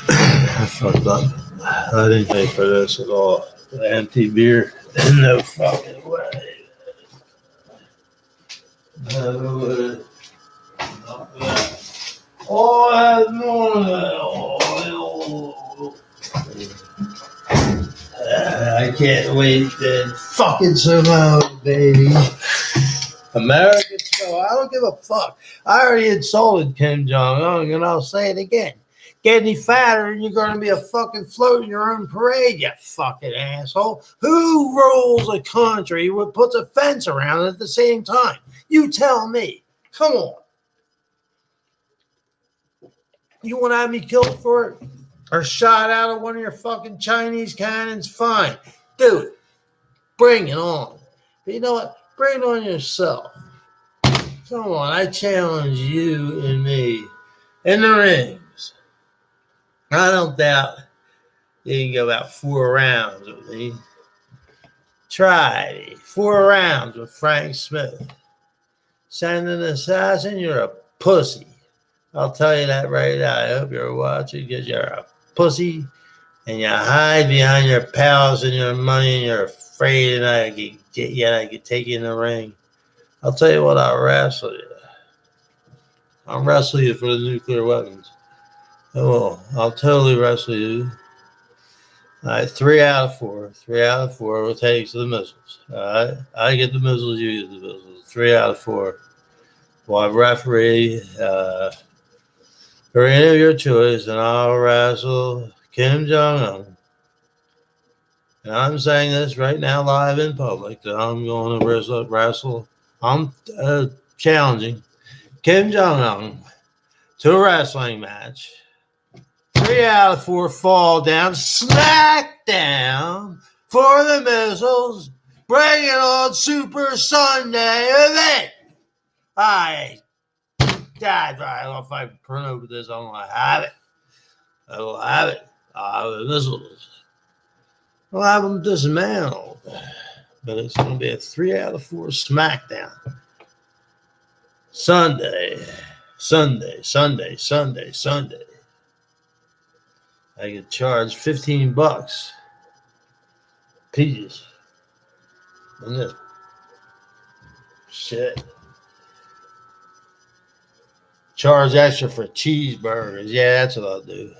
I fucked up. I didn't pay for this at all. The empty beer. No fucking way. No way. Oh, that's more I can't wait to fucking survive, baby. American snow. I don't give a fuck. I already insulted Kim Jong-un, and I'll say it again. Get any fatter, and you're going to be a fucking float in your own parade, you fucking asshole. Who rules a country who puts a fence around it at the same time? You tell me. Come on. You want to have me killed for it? Or shot out of one of your fucking Chinese cannons? Fine. Do it. Bring it on. But you know what? Bring it on yourself. Come on. I challenge you and me in the rings. I don't doubt you can go about 4 rounds with me. Try it. 4 rounds with Frank Smith. Send an assassin, you're a pussy. I'll tell you that right now. I hope you're watching because you're a pussy and you hide behind your pals and your money and you're afraid that I could get you and I could take you in the ring. I'll tell you what, I'll wrestle you. I'll wrestle you for the nuclear weapons. Oh, I'll totally wrestle you. All right, 3 out of 4. 3 out of 4 will take to the missiles. All right, I get the missiles, you get the missiles. 3 out of 4. Well, I referee for any of your choice, and I'll wrestle Kim Jong-un. And I'm saying this right now live in public that I'm going to wrestle. I'm challenging Kim Jong-un to a wrestling match. 3 out of 4 fall down, smack down for the missiles. Bring it on Super Sunday event. I don't know if I can print over this. I want to have it. I will have it. I'll have the missiles. I'll have them dismantled. But it's going to be a 3 out of 4 smackdown. Sunday. I get charged $15. Peaches. And this shit. Charge extra for cheeseburgers. Yeah, that's what I'll do.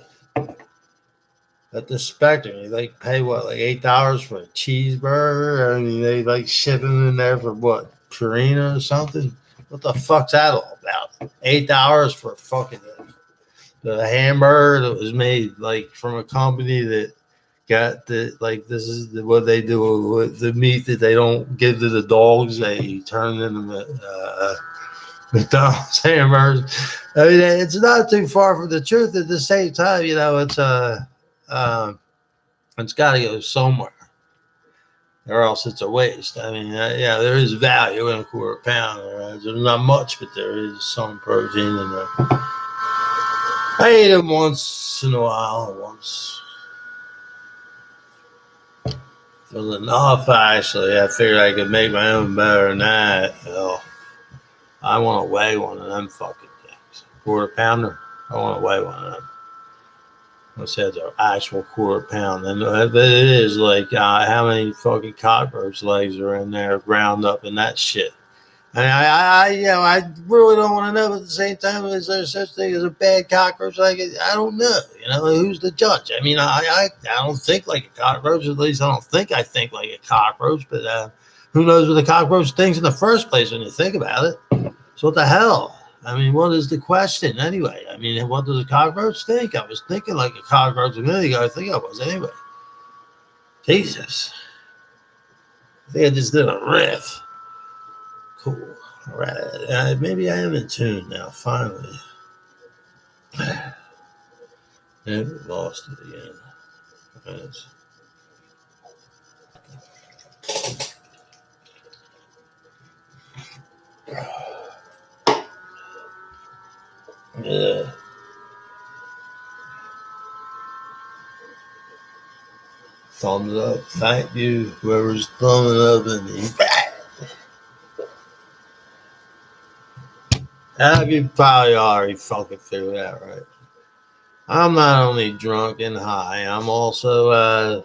At the Spectrum, you like pay what, like $8 for a cheeseburger? I mean, they like shipping in there for what, Purina or something? What the fuck's that all about? $8 for fucking the hamburger that was made like from a company that got the like this is what they do with the meat that they don't give to the dogs. They turn into McDonald's hamburgers. I mean, it's not too far from the truth. At the same time, you know, it's got to go somewhere, or else it's a waste. I mean, yeah, there is value in a quarter pound. There's not much, but there is some protein in there. I eat them once in a while. It was enough, actually. I figured I could make my own better than that. You know, I want to weigh one of them fucking things. Quarter pounder. I want to weigh one of them. Let's say it's an actual quarter pound. And it is like how many fucking cockroach legs are in there ground up in that shit. And I really don't want to know. But at the same time, is there such thing as a bad cockroach? Like, I don't know. You know, who's the judge? I mean, I don't think like a cockroach. At least I don't think I think like a cockroach. But who knows what the cockroach thinks in the first place when you think about it? So what the hell? I mean, what is the question anyway? I mean, what does a cockroach think? I was thinking like a cockroach a minute ago. I think I was anyway. Jesus. I think I just did a riff. Cool. All right. Maybe I am in tune now, finally. Never lost it again. Yeah. Thumbs up. Thank you, whoever's thumbing up in the back. You probably already fucking figured that, right? I'm not only drunk and high, I'm also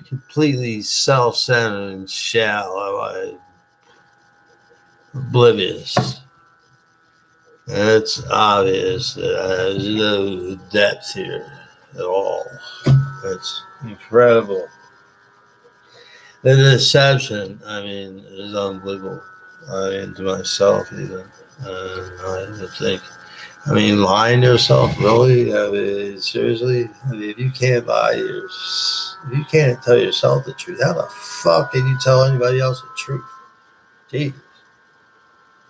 completely self-centered and shallow, oblivious. It's obvious that there's no depth here at all. It's incredible. The deception, I mean, is unbelievable. I mean, to myself, even. I think, I mean, lying to yourself, really? I mean, seriously? I mean, if you can't if you can't tell yourself the truth, how the fuck can you tell anybody else the truth? Gee.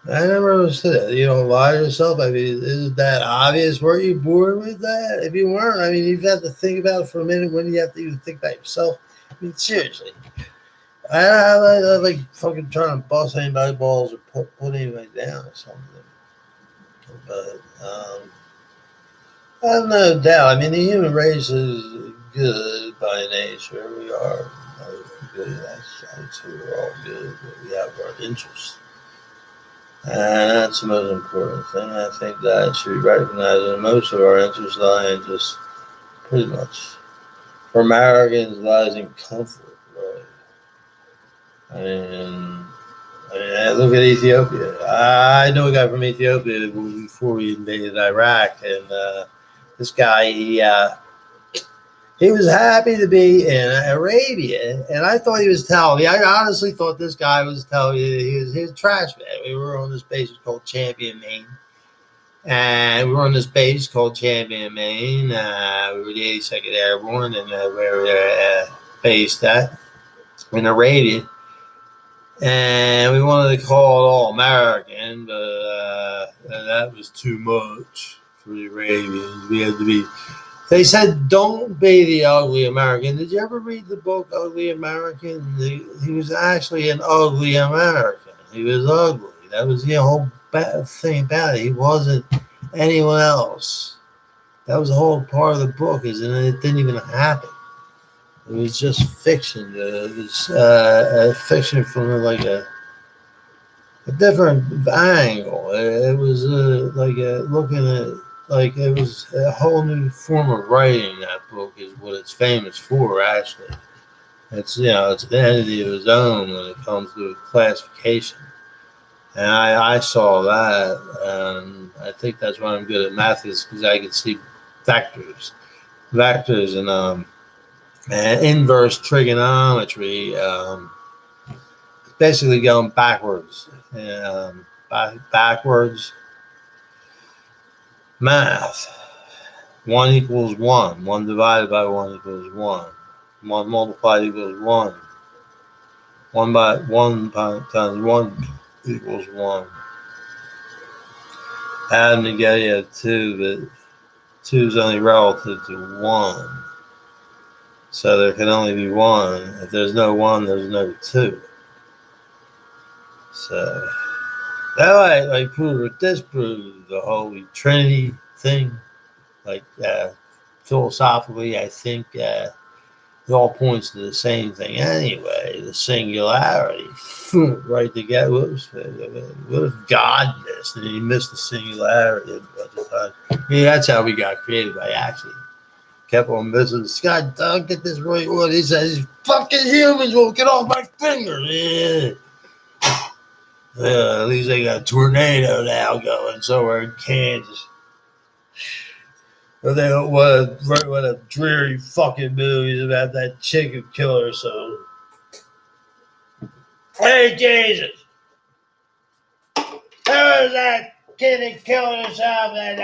I never understood it. You don't lie to yourself. I mean, is that obvious? Were you born with that? If you weren't, I mean, you've had to think about it for a minute. When do you have to even think about yourself? I mean, seriously. I like fucking trying to bust anybody's balls or put anybody down or something. But I have no doubt. I mean, the human race is good by nature. We are good. I'd say we're all good, but we have our interests. And that's the most important thing. I think that should be recognized. And most of our interests lie in just pretty much, for Americans, lies in comfort, right? And look at Ethiopia. I know a guy from Ethiopia before we invaded Iraq, and this guy, he was happy to be in Arabia, and I thought he was telling me. I honestly thought this guy was telling me he was a trash man. We were on this base called Champion, Maine, and we were on this base called Champion, Maine. We were the 82nd Airborne, and we were based at in Arabia. And we wanted to call it all American, but that was too much for the Arabians. We had to be. They said, "Don't be the ugly American." Did you ever read the book Ugly American? He was actually an ugly American. He was ugly. That was the whole thing about it. He wasn't anyone else. That was the whole part of the book, is and it didn't even happen. It was just fiction. It was fiction from like a different angle. It was like looking at like it was a whole new form of writing. That book is what it's famous for. Actually, it's it's an entity of its own when it comes to classification. And I saw that, and I think that's why I'm good at math, is because I can see vectors, and inverse trigonometry. Basically going backwards. Backwards math. 1 equals 1. 1 divided by 1 equals 1. 1 multiplied equals 1. 1 by 1 times 1 equals 1. Add them together, you have 2, but 2 is only relative to 1. So there can only be 1. If there's no 1, there's no 2. So that I prove or disprove the Holy Trinity thing. Like philosophically, I think it all points to the same thing anyway, the singularity. Right together. What if God missed and he missed the singularity a bunch of times? Yeah, that's how we got created, by accident. Kept on missing. Scott, don't get this right. What he says, these fucking humans won't get off my fingers. Yeah. At least they got a tornado now going somewhere in Kansas. Or they don't want to write one of dreary fucking movies about that chick who killed herself. Hey, Jesus! Who was that kid that killed herself in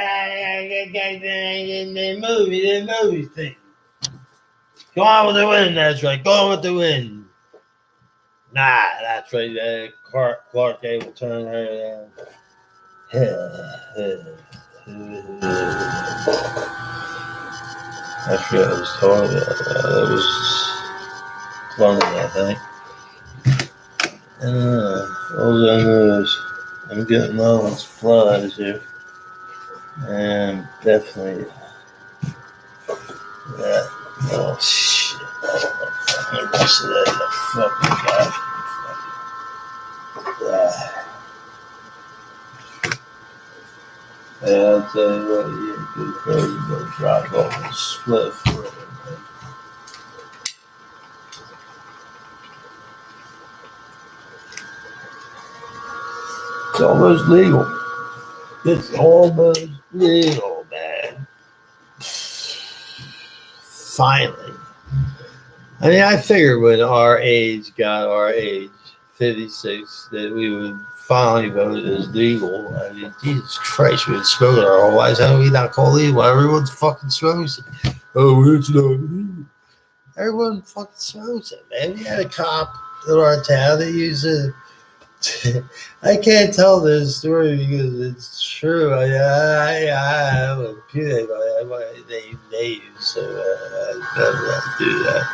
the movie thing? Go on with the wind, that's right. Go on with the wind. Nah, that's right. Clark Gable turned her down. I forget what I was talking about. It was funny, I think. All I know is I'm getting low on supplies here. And definitely that. Oh, shit. The rest of that fucking guy. Yeah, I'll tell you what, you ain't good for you go drop off a spliff for it. It's almost legal. It's almost legal, man. Finally. I mean, I figured when our age got our age, 56, that we would finally vote as legal. I mean, Jesus Christ, we've been smoking our whole lives. How do we not call legal? Everyone's fucking smokes it. Oh, it's not legal. Everyone fucking smokes it, man. We had a cop in our town that used to. I can't tell this story because it's true. I would puke. They used so I better not do that.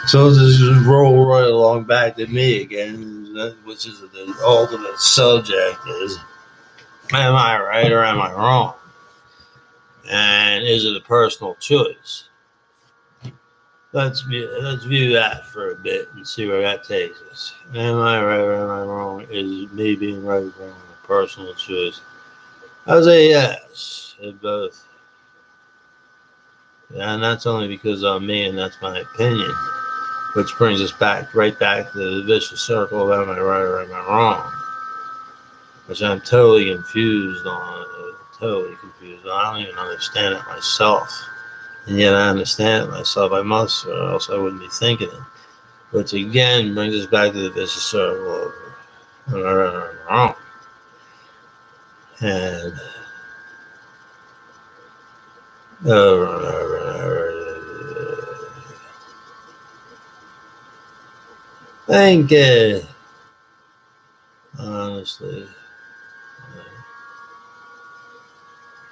So this just roll right along back to me again, which is the ultimate subject is, am I right or am I wrong? And is it a personal choice? Let's view that for a bit and see where that takes us. Am I right or am I wrong? Is me being right or wrong a personal choice? I say yes in both. And that's only because I'm me and that's my opinion. Which brings us right back to the vicious circle of am I right or am I wrong? Which I'm totally confused on. Totally confused on. I don't even understand it myself. And yet I understand it myself. I must, or else I wouldn't be thinking it. Which again brings us back to the vicious circle of am I right or am I wrong? And I think, honestly,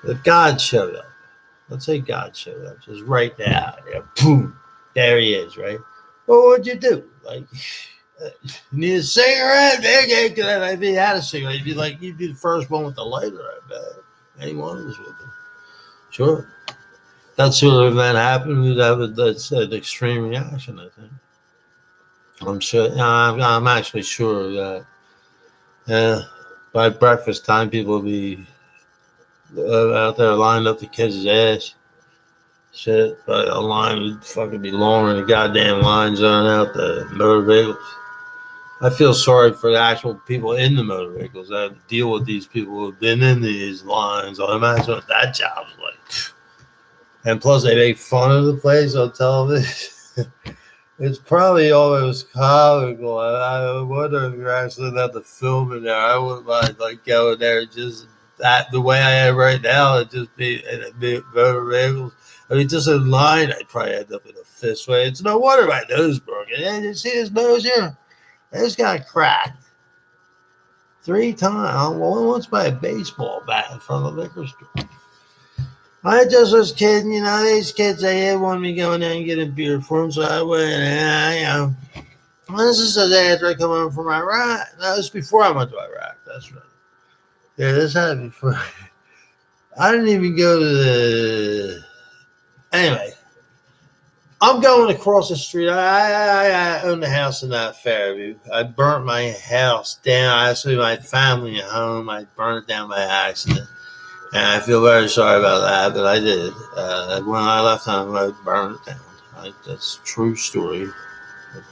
if God showed up, let's say God showed up, just right now, yeah, boom, there he is, right? Well, what'd you do? Like, you need a cigarette? If he had a cigarette, you'd be the first one with the lighter, I bet. Any one of us would be. Sure. That sort of event happened, that's an extreme reaction, I think. I'm sure, I'm actually sure of that. Yeah, by breakfast time, people will be out there lined up to catch his ass. Shit, but a line would fucking be longer than the goddamn lines on out the motor vehicles. I feel sorry for the actual people in the motor vehicles that have to deal with these people who have been in these lines. I imagine what that job's like. And plus, they make fun of the place on television. It's probably almost comical. I wonder if you're actually not the film in there. I wouldn't mind like going there just that the way I am right now. It'd just be motor vehicles. I mean, just in line, I'd probably end up in a fist fight. It's no wonder my nose broken. Hey, you see his nose here? It's got cracked 3 times. Once by a baseball bat in front of the liquor store. I just was kidding, these kids, they want me going there and get a beer for them, so I went, this is the day after I come home from Iraq. No, this is before I went to Iraq, that's right. Yeah, this happened before. I didn't even go to the... Anyway, I'm going across the street. I own the house in that Fairview. I burnt my house down. Actually, my family at home, I burned it down by accident. And I feel very sorry about that, but I did. When I left home, I burned it down. That's a true story.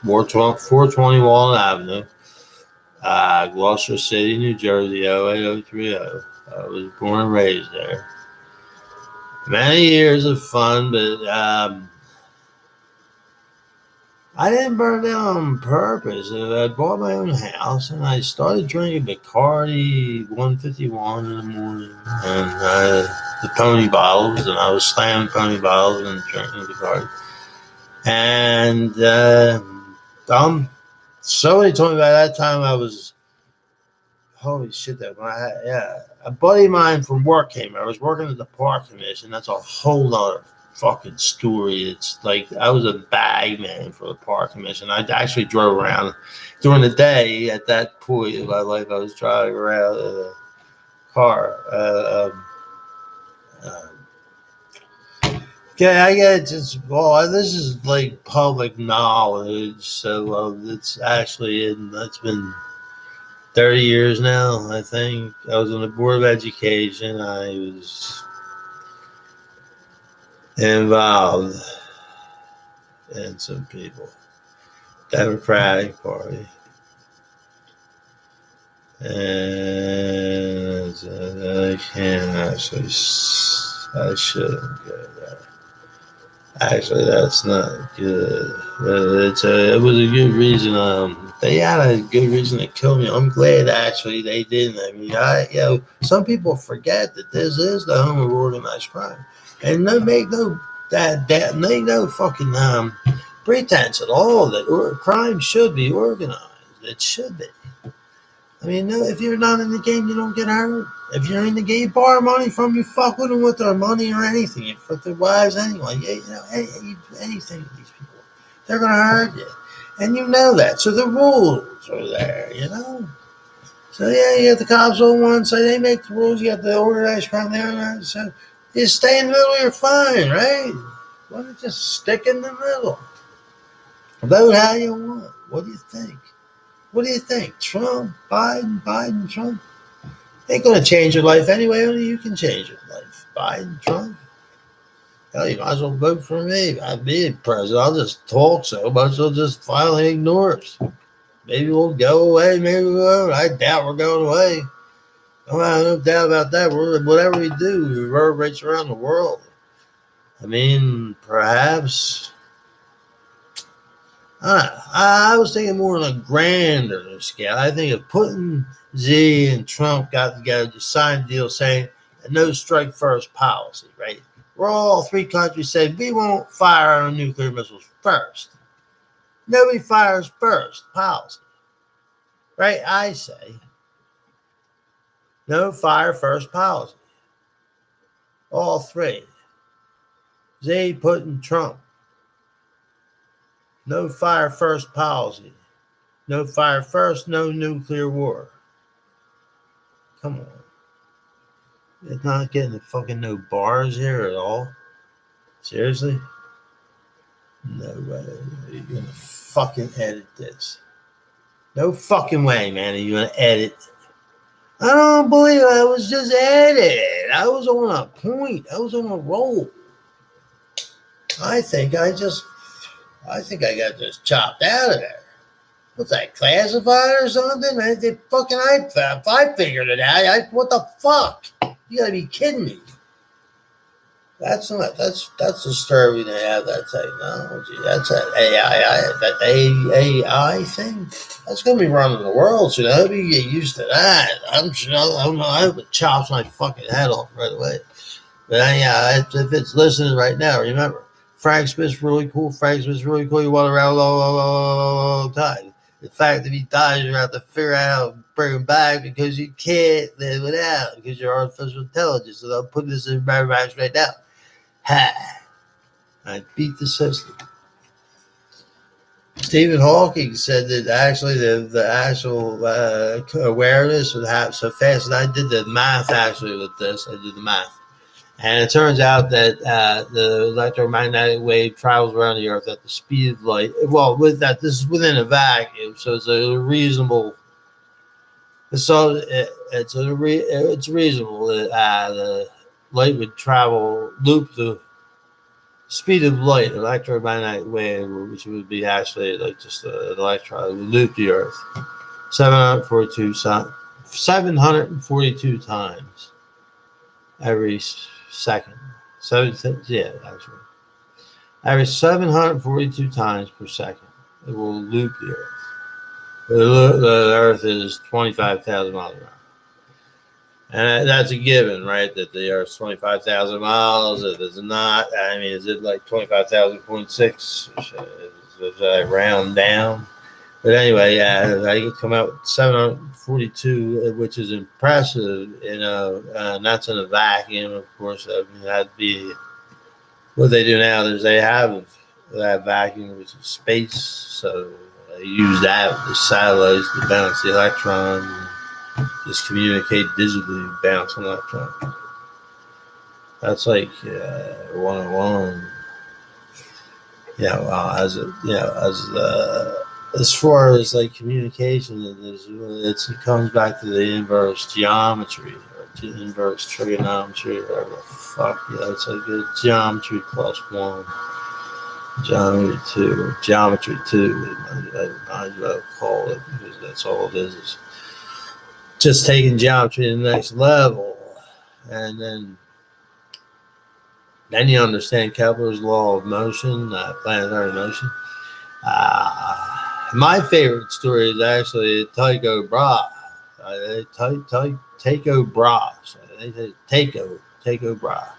420 Walnut Avenue, Gloucester City, New Jersey, 08030. I was born and raised there. Many years of fun, but I didn't burn it down on purpose. I bought my own house and I started drinking Bacardi 151 in the morning and the pony bottles, and I was slamming pony bottles and drinking Bacardi. And somebody told me by that time I was, holy shit, a buddy of mine from work came. I was working at the park commission. That's a whole nother fucking story. It's like I was a bag man for the park commission. I actually drove around during the day. At that point in my life, I was driving around in a car. Okay, I get just this is like public knowledge, so it's actually that's been 30 years now, I think. I was on the Board of Education. I was involved in some people. Democratic Party. And I can't actually, I shouldn't go there. Actually, that's not good. But it was a good reason. They had a good reason to kill me. I'm glad actually they didn't. I mean, some people forget that this is the home of organized crime, and make no fucking pretense at all that crime should be organized. It should be. I mean, no, if you're not in the game, you don't get hurt. If you're in the game, borrow money from you, fuck with them with their money or anything. You fuck their wives anyway. Anything with these people. They're going to hurt you. And you know that. So the rules are there, So, you got the cops on one side. They make the rules. You got the organized crime there on the other side. You stay in the middle, you're fine, right? Why don't you just stick in the middle? Vote how you want. What do you think? What do you think? Trump, Biden, Trump? Ain't going to change your life anyway. Only you can change your life. Biden, Trump. Hell, you might as well vote for me. I'd be president. I'll just talk so much they'll just finally ignore us. Maybe we'll go away. Maybe we won't. I doubt we're going away. I have no doubt about that. Whatever we do, it reverberates around the world. I mean, perhaps. I was thinking more on a grander scale. I think if Putin, Xi, and Trump got together to sign a deal saying a no strike first policy, right? Where all three countries said we won't fire our nuclear missiles first. Nobody fires first policy, right? I say no fire first policy. All three. Xi, Putin, Trump. No fire first policy. No fire first, no nuclear war. Come on. It's not getting fucking no bars here at all. Seriously? No way. You're gonna fucking edit this. No fucking way, man. Are you gonna edit? I don't believe I was just edited. I was on a point. I was on a roll. I think I got just chopped out of there. What's that, classified or something? I figured it out. What the fuck? You gotta be kidding me. That's disturbing to have that technology. That's that AI thing. That's gonna be running the world, so I hope you get used to that. I hope it chops my fucking head off right away. But if it's listening right now, remember, Frank Smith's really cool. Frank Smith's really cool. You want around a long time. In fact, if he dies, you're going to have to figure out how to bring him back because you can't live without him because you're artificial intelligence. So I'll put this in my mind right now. Ha! I beat the system. Stephen Hawking said that actually the actual awareness would happen so fast. And I did the math actually with this. I did the math. And it turns out that the electromagnetic wave travels around the Earth at the speed of light. Well, with that, this is within a vacuum, so it's a reasonable. So it's reasonable that the light would loop the speed of light, electromagnetic wave, which would be actually like just an electron, would loop the Earth 742 times every second. Every 742 times per second, it will loop the Earth. The Earth is 25,000 miles around. And that's a given, right? That the Earth's 25,000 miles. It is not. I mean, is it like 25,000.6? Does I round down? But anyway, I can come out with 742, which is impressive. And that's in a vacuum, of course. I mean, that'd be what they do now. Is they have that vacuum, which is space. So they use that with the satellites to bounce the electron. Just communicate digitally, bounce an electron. That's like 101. as far as like communication, it comes back to the inverse geometry or inverse trigonometry or whatever the fuck. Yeah, it's like a geometry plus one, geometry two, geometry two. I call it because that's all it is just taking geometry to the next level, and then you understand Kepler's law of motion, planetary motion. My favorite story is actually Tycho Brahe. Tycho Brahe. So they say Tycho Brahe.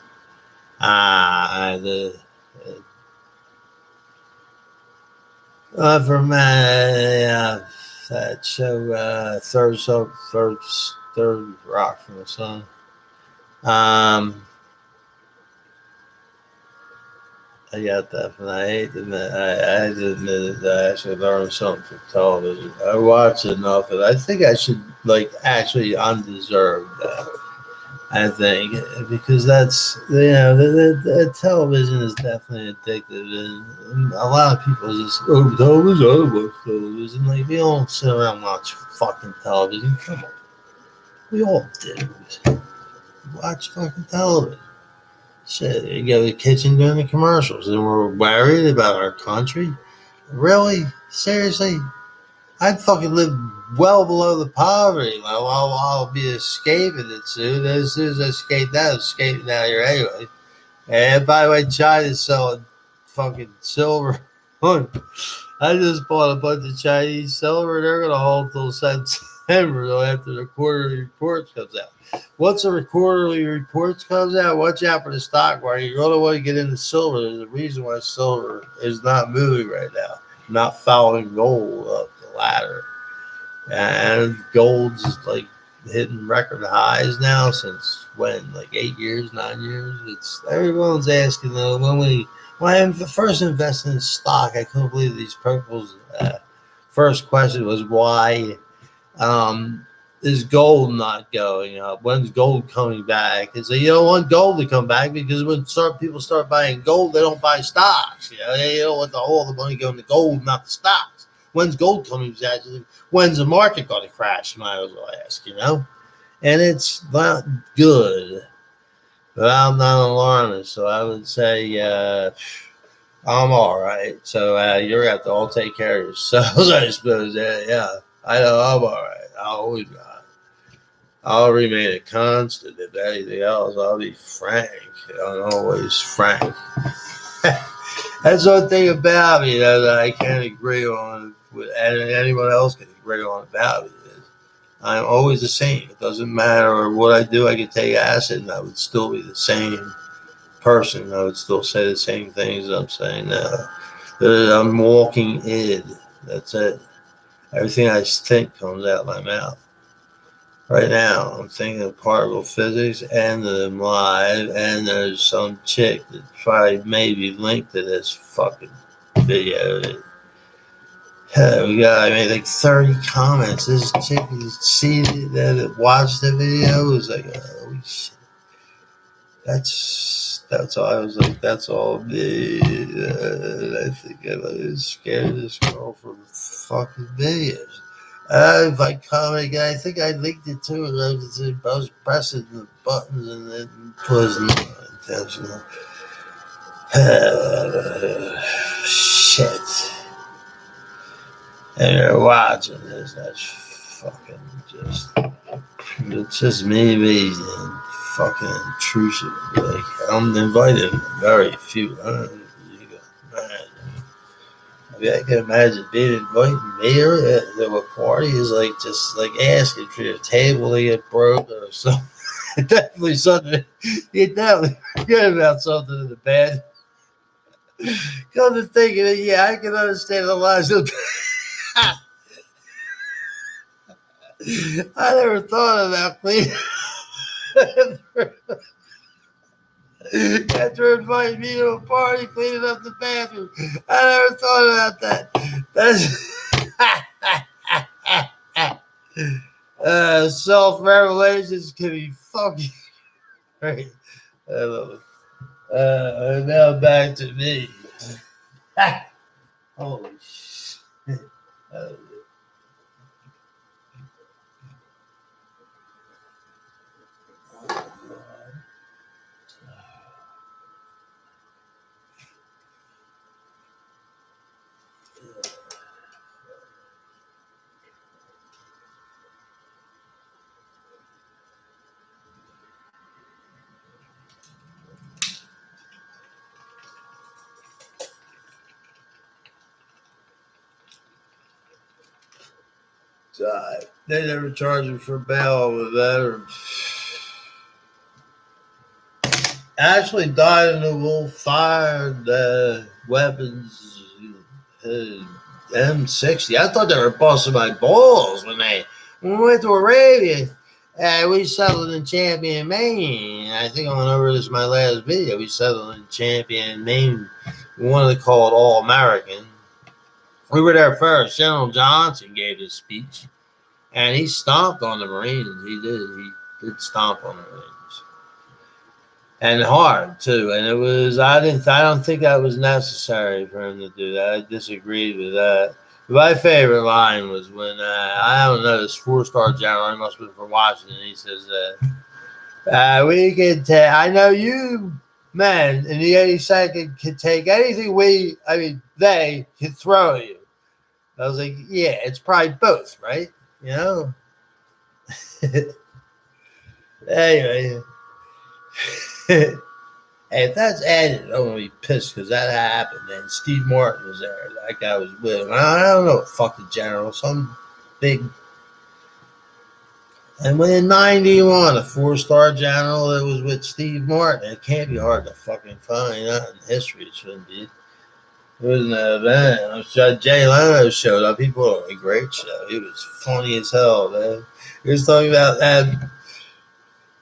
The from that show, third rock from the sun. Um, I got that from that. I hate to admit it. I actually learned something from television. I watch enough of it. I think I should like actually undeserved that. I think because that's the television is definitely addictive, and a lot of people just television. I watch television. Like we don't sit around and watch fucking television. Come on, we all do. Watch fucking television. Shit, you go to the kitchen during the commercials, and we're worried about our country. Really? Seriously? I'd fucking live well below the poverty. I'll be escaping it soon. As soon as I escape that, I'm escaping out here anyway. And by the way, China's selling fucking silver. I just bought a bunch of Chinese silver. They're going to hold till September after the quarterly reports comes out. Once the quarterly reports comes out, watch out for the stock market. You're going to want to get into silver. There's a reason why silver is not moving right now. Not following gold up the ladder. And gold's like hitting record highs now since when? Like 8 years, 9 years? It's everyone's asking though when I first invested in stock, I couldn't believe these people's first question was why um, is gold not going up? When's gold coming back? And so you don't want gold to come back because when people start buying gold, they don't buy stocks. They don't want all the money going to gold, not the stocks. When's gold coming back? When's the market going to crash? Might as well ask, And it's not good, but I'm not an alarmist, so I would say I'm all right. So you're going to have to all take care of yourselves, I suppose. Yeah, I know I'm all right. I'll remain a constant. If anything else, I'll be frank. I'm always frank. That's one thing about me that I can't agree on with anyone else can agree on about me. I'm always the same. It doesn't matter what I do. I could take acid and I would still be the same person. I would still say the same things I'm saying now. I'm walking id. That's it. Everything I think comes out my mouth. Right now, I'm thinking of particle physics and I'm live, and there's some chick that probably maybe linked to this fucking video. I made like 30 comments. This chick you see that watched the video was like, holy shit. That's all. I was like, that's all me. I think I was scared of this girl from fucking videos. If I comment again, I think I linked it to it. I was pressing the buttons and it wasn't intentional. Shit. And you're watching this. That's fucking just. It's just me and fucking intrusive. Like, I'm invited very few. I don't know if you can imagine. I mean, I can imagine being invited me or to a party is like just like asking for your table to get broke or something. Definitely something. You definitely forget about something in the bed. Come to think of it, yeah, I can understand a lot of. I never thought about cleaning. After inviting me to a party, cleaning up the bathroom, I never thought about that. That's self revelations can be fucking great. I love it. And now back to me. Holy shit. They never charged me for bail with that. Actually died in a little fired weapons. M60. I thought they were busting my balls when we went to Arabia. We settled in Champion, Maine. I think I went over this in my last video. We settled in Champion, Maine. We wanted to call it All American. We were there first. General Johnson gave his speech, and he stomped on the Marines. He did stomp on the Marines. And hard too, and it was. I don't think that was necessary for him to do that. I disagreed with that. My favorite line was when I don't know, this 4-star general, he must have been from Washington. He says, "We can take. I know you men in the 82nd can take anything they can throw at you." I was like, "Yeah, it's probably both, right? You know." Anyway. Hey, if that's added, I'm going to be pissed because that happened. And Steve Martin was there. That guy was with him. I don't know what fuck the general. Some big. And when in 91, a 4-star general that was with Steve Martin, it can't be hard to fucking find. Not in history, it shouldn't be. It was an event. Jay Leno showed up. He put on a great show. He was funny as hell, man. He was talking about that.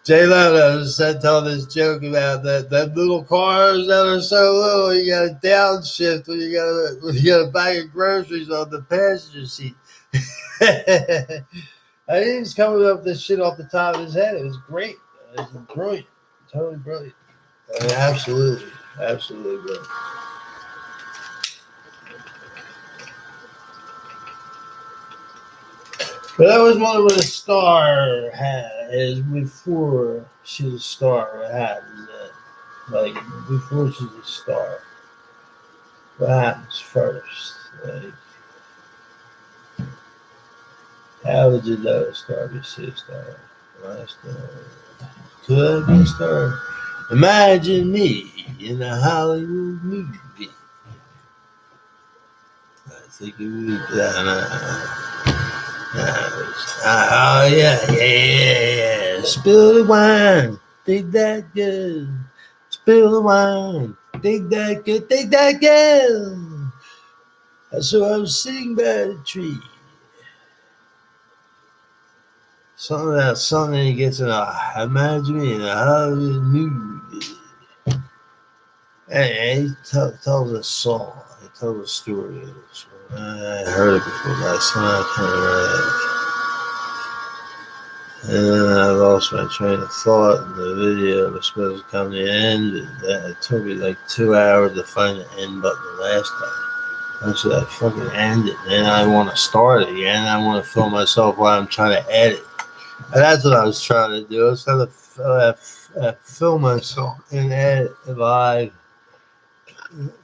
Jay Leno said, telling this joke about that little cars that are so little, you got to downshift when you got a bag of groceries on the passenger seat. I think he's coming up with this shit off the top of his head. It was great. It was brilliant. Totally brilliant. I mean, absolutely brilliant. But that was one of the star had is before she's a star. What happens then? Like before she's a star, what happens first? Like how would you know a star be a star? Could be a star. Imagine me in a Hollywood movie. I think it would. Oh yeah. Spill the wine, dig that good. Spill the wine, dig that good, dig that good. So I was sitting by the tree. Something he gets in imagine me in a Hollywood movie. And he tells a song. He tells a story of this. I heard it before last night. I can't remember. And then I lost my train of thought, and the video was supposed to come to the end. It took me like 2 hours to find the end button last time. I said, I fucking end it. And I want to start it again. I want to film myself while I'm trying to edit. And that's what I was trying to do. I was trying to film myself and edit live.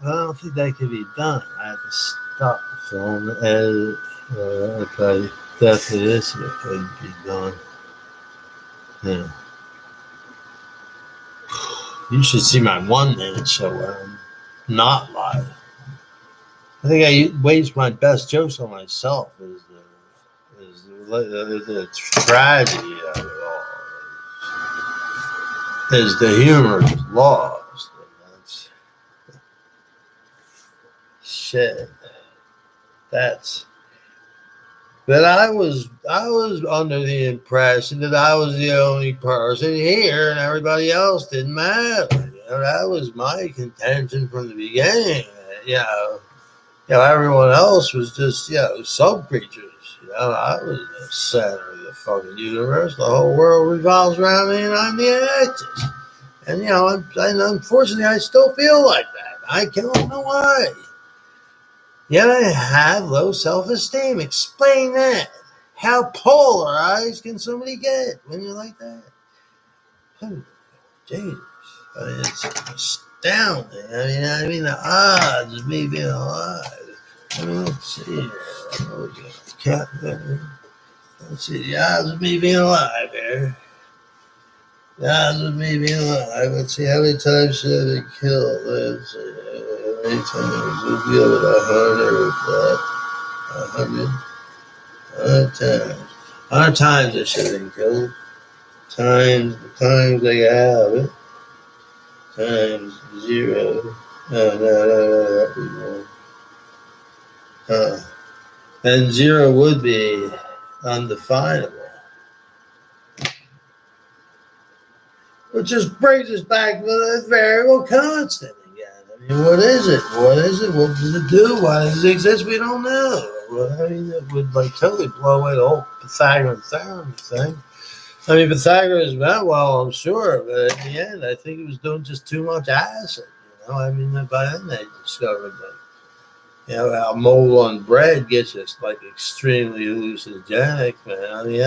I don't think that could be done. I have to stop the film and edit. Definitely this could be done. Yeah. You should see my 1-minute show where I'm not live. I think I waste my best jokes on myself. Is the tragedy of it all. Is the humor is lost. And that's shit. But I was under the impression that I was the only person here and everybody else didn't matter. That was my contention from the beginning. Everyone else was just sub creatures. I was the center of the fucking universe. The whole world revolves around me, and I'm the axis. And and unfortunately, I still feel like that. I don't know why. Yeah, I have low self-esteem. Explain that. How polarized can somebody get when you're like that? Oh, Jesus. I mean, it's astounding. I mean, the odds of me being alive. I mean, let's see here. Oh, we got a cat there. Let's see, the odds of me being alive here. The odds of me being alive. Let's see, how many times should I have been killed? Let's see, how many times? We'll deal with 100 times. 100 times I should have been killed. Times I have it. Times 0. No, that'd be wrong. And 0 would be undefinable. Which just brings us back to the variable constant again. I mean, what is it? What is it? What does it do? Why does it exist? We don't know. Well, I mean, it would like totally blow away the whole Pythagorean theorem thing. I mean, Pythagoras meant well, I'm sure, but in the end, I think he was doing just too much acid. I mean, by then they discovered that how mold on bread gets us like extremely hallucinogenic, man. I mean,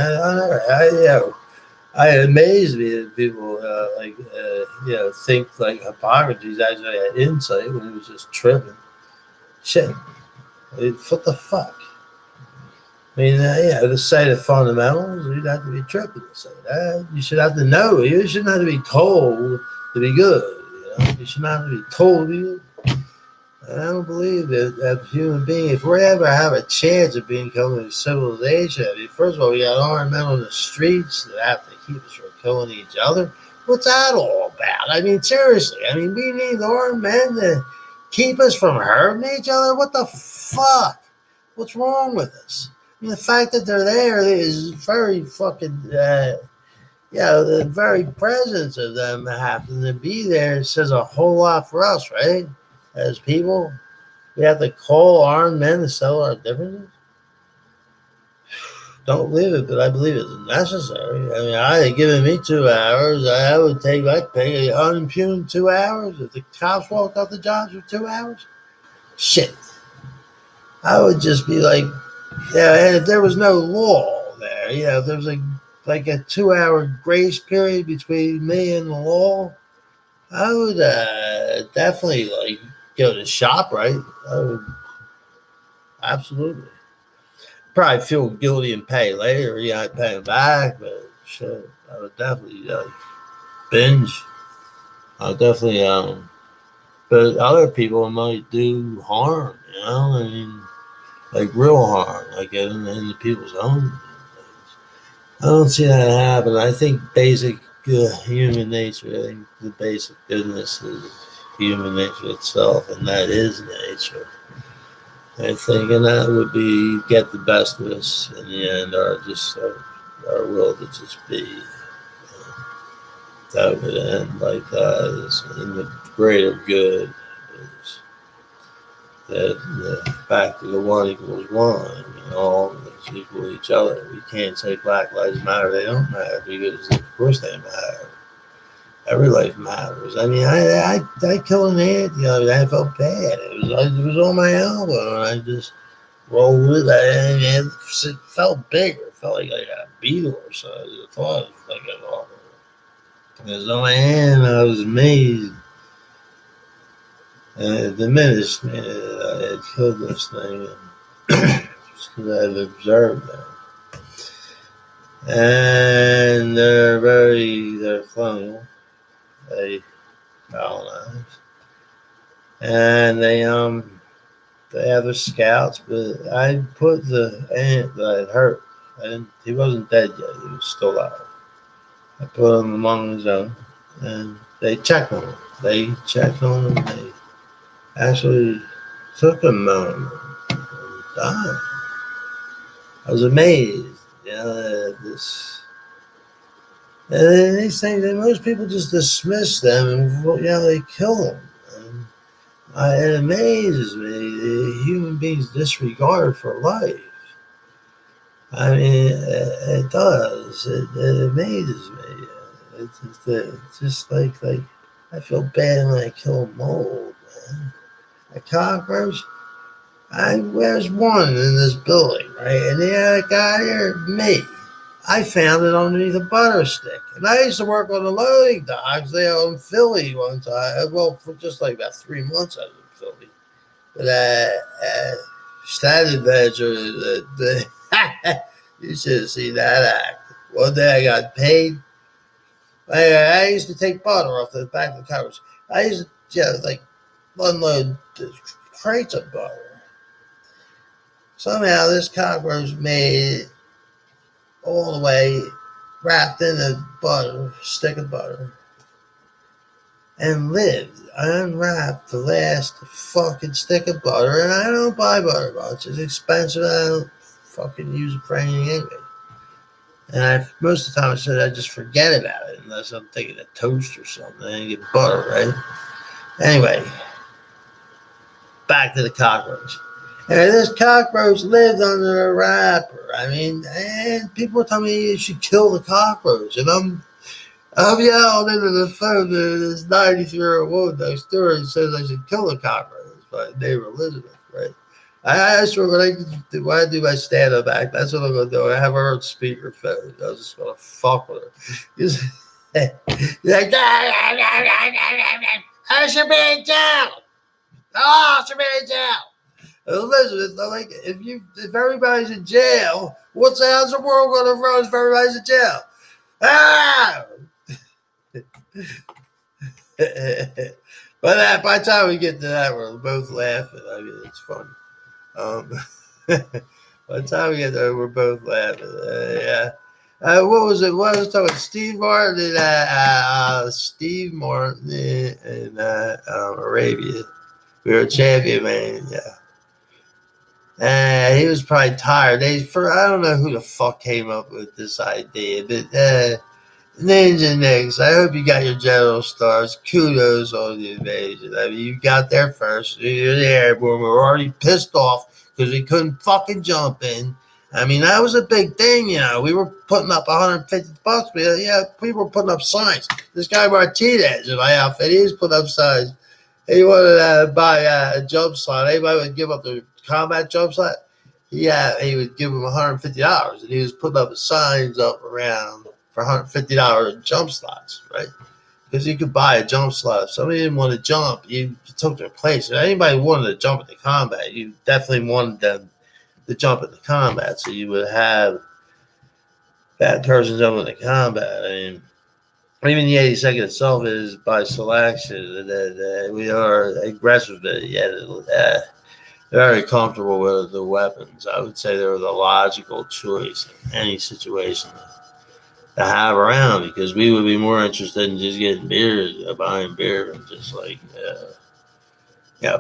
I amazed me that people think like Hippocrates actually had insight when he was just tripping. Shit, what the fuck? I mean, to say the fundamentals, you'd have to be tripping to say that. You should have to know. You shouldn't have to be told to be good. You should not have to be told to be good. And I don't believe that human being, if we ever have a chance of becoming a civilization, I mean, first of all, we got armed men on the streets that have to keep us from killing each other. What's that all about? I mean, seriously. I mean, we need armed men to keep us from hurting each other? What the fuck? What's wrong with us? I mean, the fact that they're there is very fucking, the very presence of them happening to be there says a whole lot for us, right? As people, we have to call armed men to settle our differences. Don't believe it, but I believe it's necessary. I mean, I had given me 2 hours. I would take, I'd pay unimpugned 2 hours if the cops walked out the jobs for 2 hours. Shit. I would just be like, and if there was no law there, if there was like a 2 hour grace period between me and the law, I would definitely like go to shop, right? I would absolutely. Probably feel guilty and pay later. I'd pay them back, but shit, I would definitely binge. I would definitely, but other people might do harm, I mean, like real harm, like in the people's own. I don't see that happen. I think basic human nature, I think the basic goodness is human nature itself, and that is nature. I think, and that would be get the best of us in the end, or just our will to just be. That would end like that, is in the greater good. Is that back to the one equals one. All equal each other. We can't say Black Lives Matter. They don't matter because of course they matter. Every life matters. I mean, I killed an ant the other day. I felt bad. It was on my elbow, and I just rolled with it, and it felt bigger. It felt like a beetle or so. I thought it was like an awful. It was on my hand, and I was amazed. And it diminished me that I had killed this thing, just because I had observed that. And they're colonial. They colonize, and they have their scouts. But I put the ant that I had hurt. He wasn't dead yet. He was still alive. I put him among his own, and they checked on him. They checked on him. They actually took a moment and died. I was amazed. This. And these things, and most people just dismiss them and they kill them. And it amazes me the human being's disregard for life. I mean, it does. It amazes me. It's just like I feel bad when I kill a mold, man. A cockroach. There's one in this building, right? And the other guy here, me. I found it underneath a butter stick. And I used to work on the loading docks there in Philly one time. Well, for just like about 3 months I was in Philly. But that adventure, you should have seen that act. One day I got paid. I used to take butter off the back of the covers. I used to, like unload crates of butter. Somehow this cockroach made it all the way wrapped in a stick of butter, and lived. I unwrapped the last fucking stick of butter, and I don't buy butter much. It's expensive. I don't fucking use it for anything anyway. And most of the time I said I just forget about it unless I'm taking a toast or something and get butter, right? Anyway, back to the cockroach. And this cockroach lived under a wrapper. I mean, and people were telling me you should kill the cockroach. And I'm yelling into the phone to this 93-year-old woman next door and says I should kill the cockroach. My neighbor Elizabeth, right? I swear when I do my stand-up act, that's what I'm going to do. I have her on speakerphone. I'm just going to fuck with her. She's like, I should be in jail. Oh, I should be in jail. Elizabeth, I'm like, if everybody's in jail, how's the world going to run if everybody's in jail? Ah! But by the time we get to that, we're both laughing. I mean, it's fun. By the time we get there, we're both laughing. Yeah. What was it? What was I talking about? Steve Martin in Arabia. We were a champion, man. Yeah. He was probably tired. I don't know who the fuck came up with this idea, but Ninja Nicks, I hope you got your general stars. Kudos on the invasion. I mean, you got there first. You're the airborne. We were already pissed off because we couldn't fucking jump in. I mean, that was a big thing, you know. We were putting up $150. People were putting up signs. This guy Martinez in my outfit, he was putting up signs. He wanted to buy a jump slot. Anybody would give up the combat jump slot? Yeah, he would give him $150, and he was putting up signs up around for $150 jump slots, right? Because you could buy a jump slot. If somebody didn't want to jump, you took their place. If anybody wanted to jump into combat, you definitely wanted them to jump into combat. So you would have that person jump into combat. I mean, even the 82nd itself is by selection. We are aggressive, but yet very comfortable with the weapons. I would say they're the logical choice in any situation to have around, because we would be more interested in just getting beer, buying beer, and just like,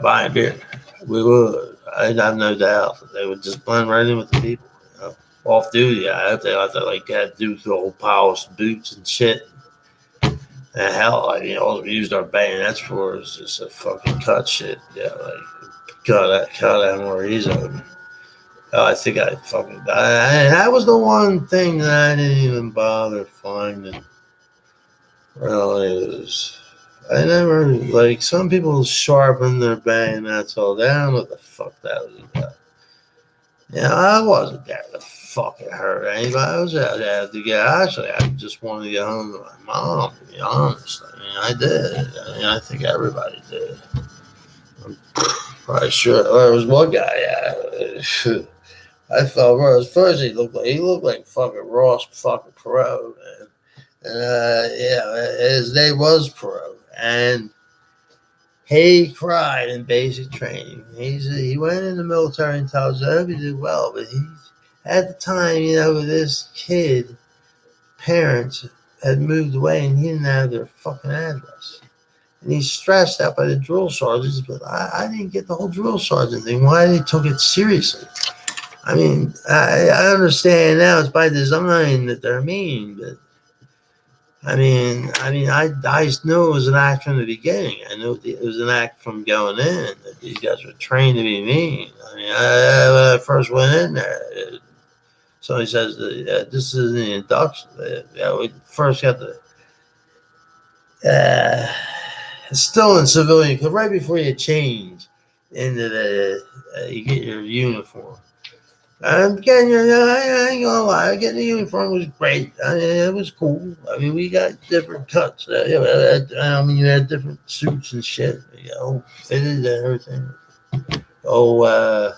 buying beer. We would. I have no doubt that they would just blend right in with the people. You know? Off duty, I hope they have to like do the whole polished boots and shit. And hell, all we used our bayonets for is just a fucking cut shit. Yeah, like cut MREs. I think that was the one thing that I didn't even bother finding. Really, I never, like, some people sharpen their bayonets all down. What the fuck that was about? I wasn't there to fucking hurt anybody. I was out there I just wanted to get home to my mom, to be honest. I did. I think everybody did. I'm probably sure. There was one guy, I felt worse. First, he looked like fucking Ross fucking Perot, man. And his name was Perot, and he cried in basic training. He went in the military intelligence. I hope he did well, but at the time, this kid, parents had moved away, and he didn't have their fucking address. And he's stressed out by the drill sergeants, but I didn't get the whole drill sergeant thing. Why they took it seriously? I mean, I understand now it's by design that they're mean, but I mean, I knew it was an act from the beginning. I knew it was an act from going in, that these guys were trained to be mean. I mean, when I first went in there, somebody says, this is the induction. We first got it's still in civilian, because right before you change, into the you get your uniform. I'm getting your, I ain't gonna lie, getting the uniform was great. I mean, it was cool. I mean, we got different cuts. You had different suits and shit. Fitted and everything. Oh,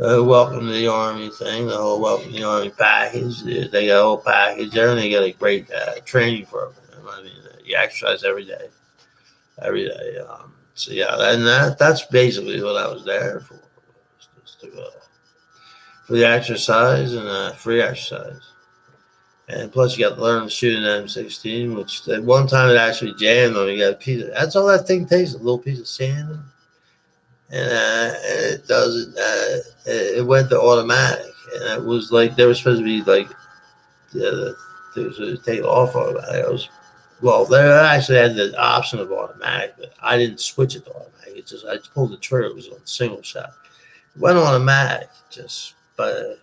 welcome to the army thing. The whole welcome to the army package. They got a whole package there, and they got a great training program. I mean, you exercise every day, every day. So yeah, and that's basically what I was there for. Just to, for the exercise and free exercise. And plus, you got to learn to shoot an M16, which at one time it actually jammed on. You got a piece of, that's all that thing takes, a little piece of sand. And it doesn't, it went to automatic. And it was like, they were supposed to be like, they was take off automatic. Well, they actually had the option of automatic, but I didn't switch it to automatic. It just, I pulled the trigger, it was on single shot. It went automatic, just, but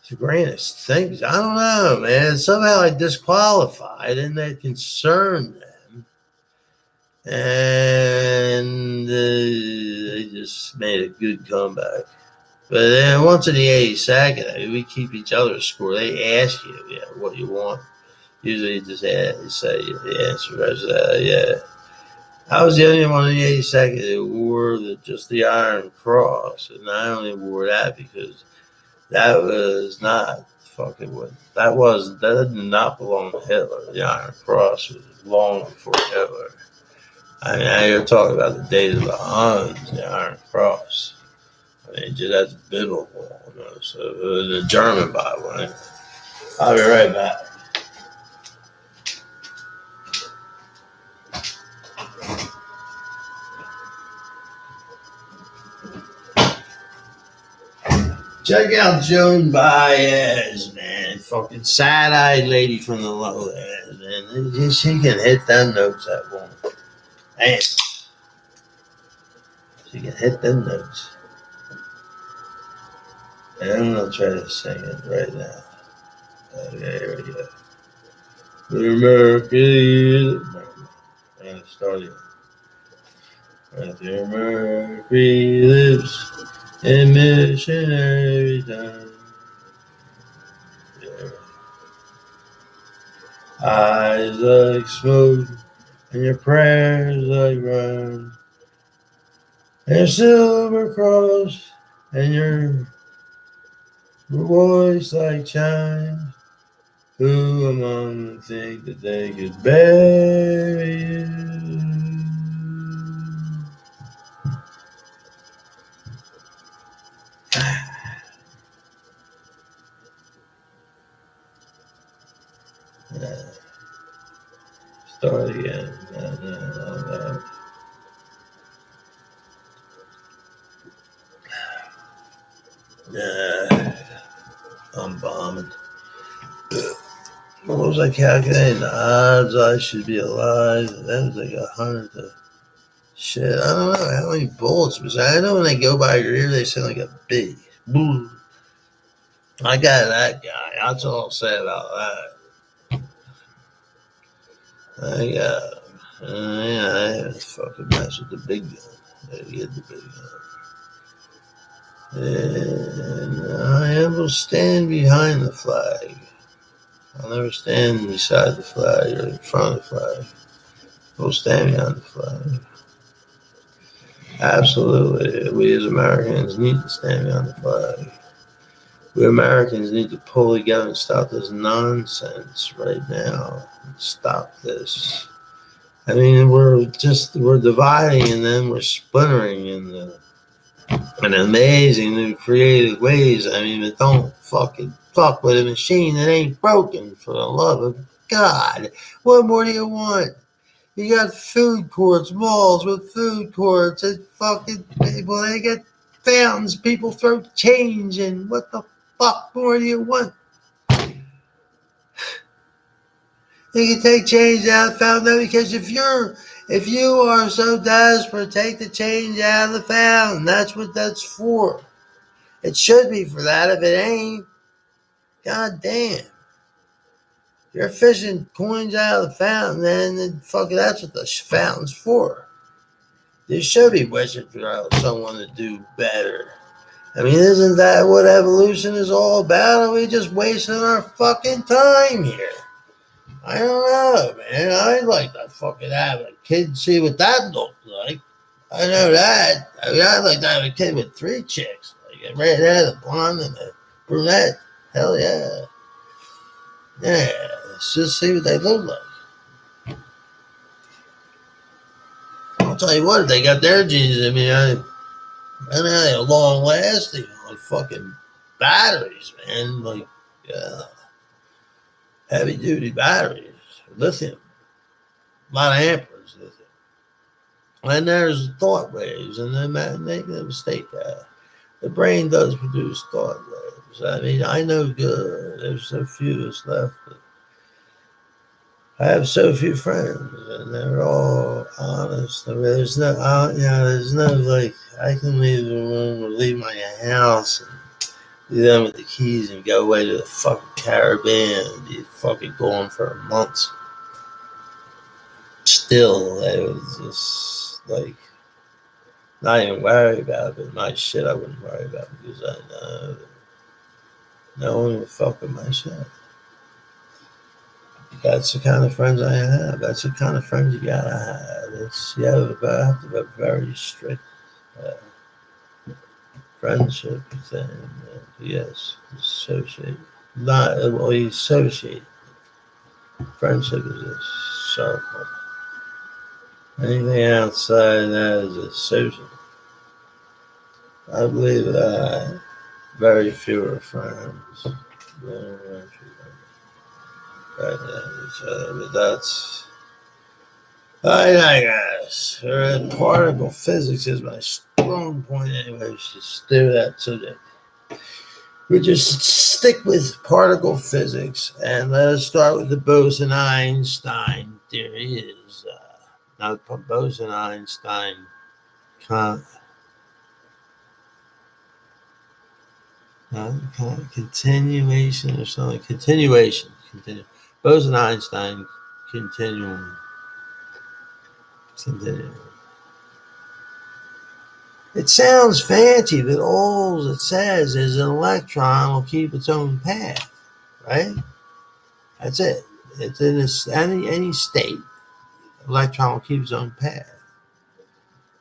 the greatest things. I don't know, man. Somehow I disqualified, and that concerned them, and they just made a good comeback. But then once in the 82nd, I mean, we keep each other's score. They ask you, what you want. Usually, you just ask, you say the answer. I said, yeah. I was the only one in the 82nd that wore just the Iron Cross, and I only wore that because that was not fucking what that did not belong to Hitler. The Iron Cross was long before Hitler. I mean, now you're talking about the days of the Huns, the Iron Cross. I mean, just that's biblical, so the German Bible. Anyway. I'll be right back. Check out Joan Baez, man. Fucking sad-eyed lady from the lowlands, man. She can hit them notes at one. Man. She can hit them notes. And I'm going to try to sing it right now. Okay, here we go. Mercury. I'm going to start it. Matthew Murphy lives in missionary town. Yeah. Eyes like smoke, and your prayers like wine, and your silver cross, and your voice like chime. Who among them think that they could bury you? Start again. I'm bombing. What was I calculating? The odds I should be alive. That was like 100 to shit. I don't know how many bullets was that. I know when they go by your ear, they sound like a bee. Boom. I got that guy. That's all I'll say about that. I got. I fucking mess with the big gun. I get the big gun. And I will stand behind the flag. I'll never stand beside the flag or in front of the flag. We'll stand behind the flag. Absolutely. We as Americans need to stand behind the flag. We Americans need to pull together and stop this nonsense right now. Stop this. I mean, we're dividing and then we're splintering in amazing new creative ways. I mean, but don't fucking fuck with a machine that ain't broken, for the love of God. What more do you want? You got food courts, malls with food courts, and fucking people, they get fountains, people throw change in. What the fuck more do you want? You can take change out of the fountain, because if you are so desperate, take the change out of the fountain. That's what that's for. It should be for that. If it ain't, god damn. If you're fishing coins out of the fountain, then fuck, that's what the fountain's for. You should be wishing for someone to do better. I mean, isn't that what evolution is all about? Are we just wasting our fucking time here? I don't know, man. I'd like to fucking have a kid and see what that looked like. I know that. I mean, I'd like to have a kid with 3 chicks. Like a redhead, a blonde, and a brunette. Hell yeah. Yeah, let's just see what they look like. I'll tell you what, they got their genes. I mean, I know they're long lasting on fucking batteries, man. Like, heavy duty batteries, lithium, a lot of amperes, lithium. And there's thought waves, and then make no mistake that the brain does produce thought waves. I mean, I know good. There's so few that's left. But I have so few friends, and they're all honest. I mean, there's no, there's no like I can leave the room or leave my house and leave them with the keys and go away to the fucking Caribbean and be fucking gone for a month. Still, I was just like not even worry about it. But my shit, I wouldn't worry about because I know that no one would fuck with my shit. That's the kind of friends I have. That's the kind of friends you gotta have. You have to have a very strict friendship thing. Yes, associate. Not well, you associate. Friendship is a circle. Anything outside of that is a social. I believe that very few are friends. Right now, each other, but that's. I guess particle physics is my strong point anyway. We should do that subject. We just stick with particle physics and let us start with the Bose-Einstein theory. Is now Bose-Einstein continuation or something. Continuation. Bose-Einstein continuum. Continuum. It sounds fancy, but all it says is an electron will keep its own path, right? That's it. It's in any state. Electron will keep its own path.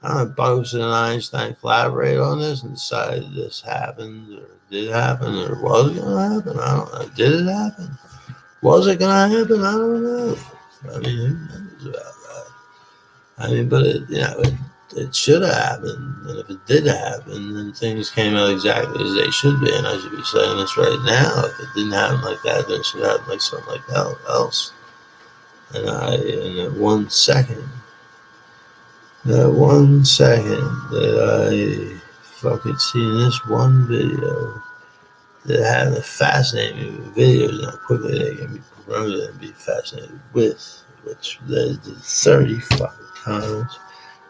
I don't know if Bose and Einstein collaborated on this and decided this happened or did happen or was it going to happen. I don't know. Did it happen? Was it going to happen? I don't know. I mean, who knows about that? I mean, but it should have happened. And if it did happen, then things came out exactly as they should be. And I should be saying this right now. If it didn't happen like that, then it should happen like something like else. And in that 1 second, that I fucking seen this one video that had a fascinating videos and how quickly they can be promoted and be fascinated with, which they did 30 fucking times.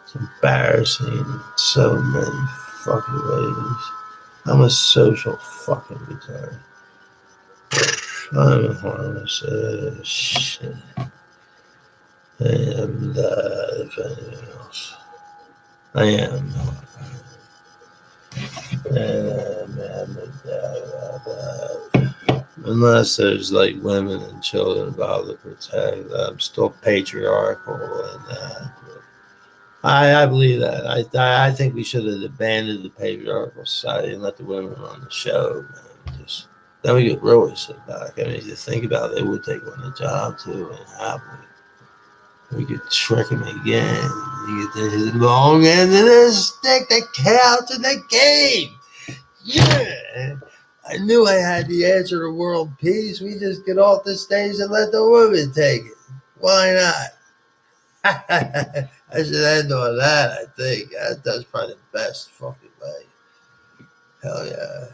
It's embarrassing in so many fucking ways. I'm a social fucking retard. I'm harmless shit. And if anything else, I am not. Unless there's like women and children involved to protect, I'm still patriarchal and that. I believe that. I think we should have abandoned the patriarchal society and let the women run the show. Man. Then we could really sit back. I mean, if you think about it, they would take on the job too and happily. We could trick him again. You get the long end of the stick, the couch, and the game. Yeah. I knew I had the answer to world peace. We just get off the stage and let the women take it. Why not? I should end on that, I think. That's probably the best fucking way. Hell yeah.